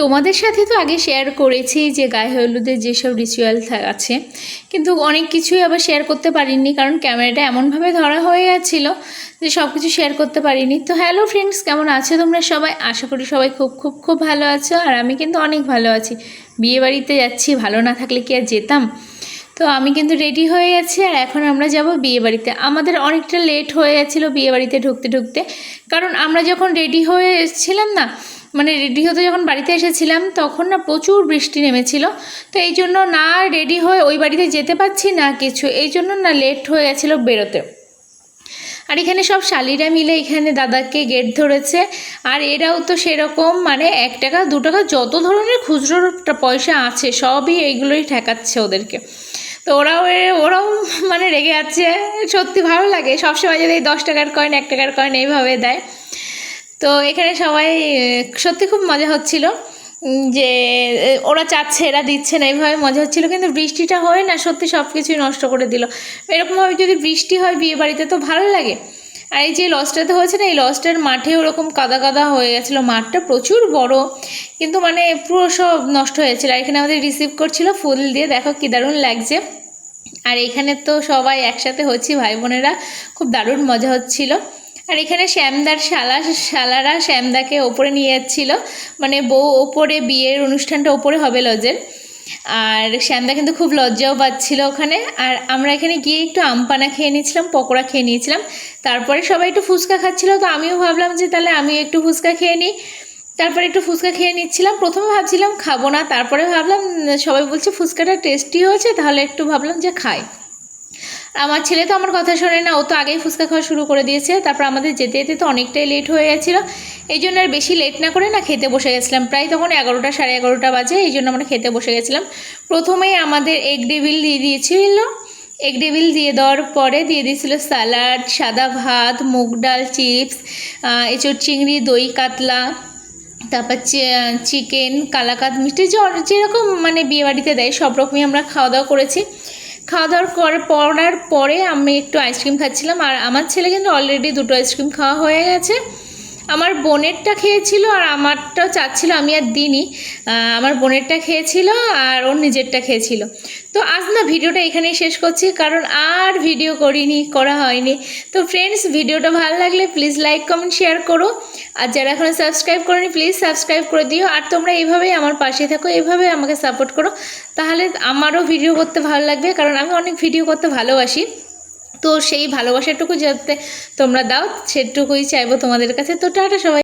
তোমাদের সাথে তো আগে শেয়ার করেছি যে গায়ে হলুদের যেসব রিচুয়াল আছে, কিন্তু অনেক কিছুই আবার শেয়ার করতে পারিনি, কারণ ক্যামেরাটা এমনভাবে ধরা হয়ে গেছিলো যে সব কিছু শেয়ার করতে পারিনি। তো হ্যালো ফ্রেন্ডস, কেমন আছো তোমরা সবাই? আশা করি সবাই খুব খুব খুব ভালো আছো, আর আমি কিন্তু অনেক ভালো আছি। বিয়েবাড়িতে যাচ্ছি, ভালো না থাকলে কি আর যেতাম? তো আমি কিন্তু রেডি হয়ে গেছি, আর এখন আমরা যাব বিয়েবাড়িতে। আমাদের অনেকটা লেট হয়ে গেছিলো বিয়েবাড়িতে ঢুকতে ঢুকতে, কারণ আমরা যখন রেডি হয়ে এসেছিলাম না, মানে রেডি হতে যখন বাড়িতে এসেছিলাম তখন না প্রচুর বৃষ্টি নেমেছিল। তো এই জন্য না রেডি হয়ে ওই বাড়িতে যেতে পারছি না কিছু, এই জন্য না লেট হয়ে গেছিলো বেরোতে। আর এখানে সব শালিরা মিলে এখানে দাদাকে গেট ধরেছে, আর এরাও তো সেরকম মানে 1 টাকা 2 টাকা যত ধরনের খুচরো পয়সা আছে সবই এইগুলোই ঠেকাচ্ছে ওদেরকে। তো ওরাও মানে রেগে যাচ্ছে। সত্যি ভালো লাগে সবসময় যদি 10 টাকার কয়েন 1 টাকার কয়েন এইভাবে দেয়। তো এখানে সবাই সত্যি খুব মজা হচ্ছিল যে ওরা চাচ্ছে এরা দিচ্ছে না, এইভাবে মজা হচ্ছিল। কিন্তু বৃষ্টিটা হয় না, সত্যি সব কিছুই নষ্ট করে দিল। এরকমভাবে যদি বৃষ্টি হয় বিয়ে বাড়িতে তো ভালো লাগে। আর এই যে লজটাতে হয়েছে না, এই লজটার মাঠে ওরকম কাদা কাদা হয়ে গেছিলো, মাঠটা প্রচুর বড়, কিন্তু মানে পুরো সব নষ্ট হয়েছিল। আর এখানে আমাদের রিসিভ করছিল ফুল দিয়ে, দেখো কী দারুণ লাগছে। আর এখানে তো সবাই একসাথে হচ্ছি ভাই বোনেরা, খুব দারুণ মজা হচ্ছিল। আর এখানে শ্যামদার শালারা শ্যামদাকে ওপরে নিয়ে যাচ্ছিলো, মানে বউ ওপরে, বিয়ের অনুষ্ঠানটা ওপরে হবে লজের। আর শ্যামদা কিন্তু খুব লজ্জাও পাচ্ছিল ওখানে। আর আমরা এখানে গিয়ে একটু আমপানা খেয়ে নিয়েছিলাম, পকোড়া খেয়ে নিয়েছিলাম। তারপরে সবাই একটু ফুচকা খাচ্ছিলো, তো আমিও ভাবলাম যে তাহলে আমি একটু ফুচকা খেয়ে নিই। তারপরে একটু ফুচকা খেয়ে নিচ্ছিলাম। প্রথমে ভাবছিলাম খাবো না, তারপরে ভাবলাম সবাই বলছে ফুচকাটা টেস্টি হয়েছে, তাহলে একটু ভাবলাম যে খাই। আমার ছেলে তো আমার কথা শোনে না, ও তো আগেই ফুচকা খাওয়া শুরু করে দিয়েছে। তারপর আমাদের যেতে যেতে তো অনেকটাই লেট হয়ে গেছিলো, এই জন্য আর বেশি লেট না করে না খেতে বসে গেছিলাম। প্রায় তখন 11টা 11:30 বাজে, এই জন্য আমরা খেতে বসে গেছিলাম। প্রথমেই আমাদের এগ ডেভিল দিয়ে দিয়েছিল। এগ ডেভিল দিয়ে দেওয়ার পরে দিয়ে দিয়েছিল স্যালাড, সাদা ভাত, মুগ ডাল, চিপস, এঁচোড় চিংড়ি, দই কাতলা, তারপর চিকেন, কালাকাঁদ মিষ্টি, যেরকম মানে বিয়েবাড়িতে দেয় সব রকমই আমরা খাওয়া দাওয়া করেছি। খাওয়া দাওয়ার করার পরে আমি একটু আইসক্রিম খাচ্ছিলাম, আর আমার ছেলে কিন্তু অলরেডি 2টো আইসক্রিম খাওয়া হয়ে গেছে। আমার বোনেরটা খেয়েছিল, আর আমারটাও চাচ্ছিল, আমি আর দিইনি। আমার বোনেরটা খেয়েছিল আর ওর নিজেরটা খেয়েছিল। তো আজ না ভিডিওটা এখানেই শেষ করছি, কারণ আর ভিডিও করা হয়নি। তো ফ্রেন্ডস, ভিডিওটা ভালো লাগলে প্লিজ লাইক কমেন্ট শেয়ার করো, আর যারা এখনও সাবস্ক্রাইব করেনি প্লিজ সাবস্ক্রাইব করে দিও। আর তোমরা এইভাবেই আমার পাশে থাকো, এইভাবে আমাকে সাপোর্ট করো, তাহলে আমারও ভিডিও করতে ভালো লাগবে, কারণ আমি অনেক ভিডিও করতে ভালোবাসি। তো সেই ভালোবাসাটুকু যাতে তোমরা দাও সেটুকুই চাইবো তোমাদের কাছে। তো টাটা সবাই।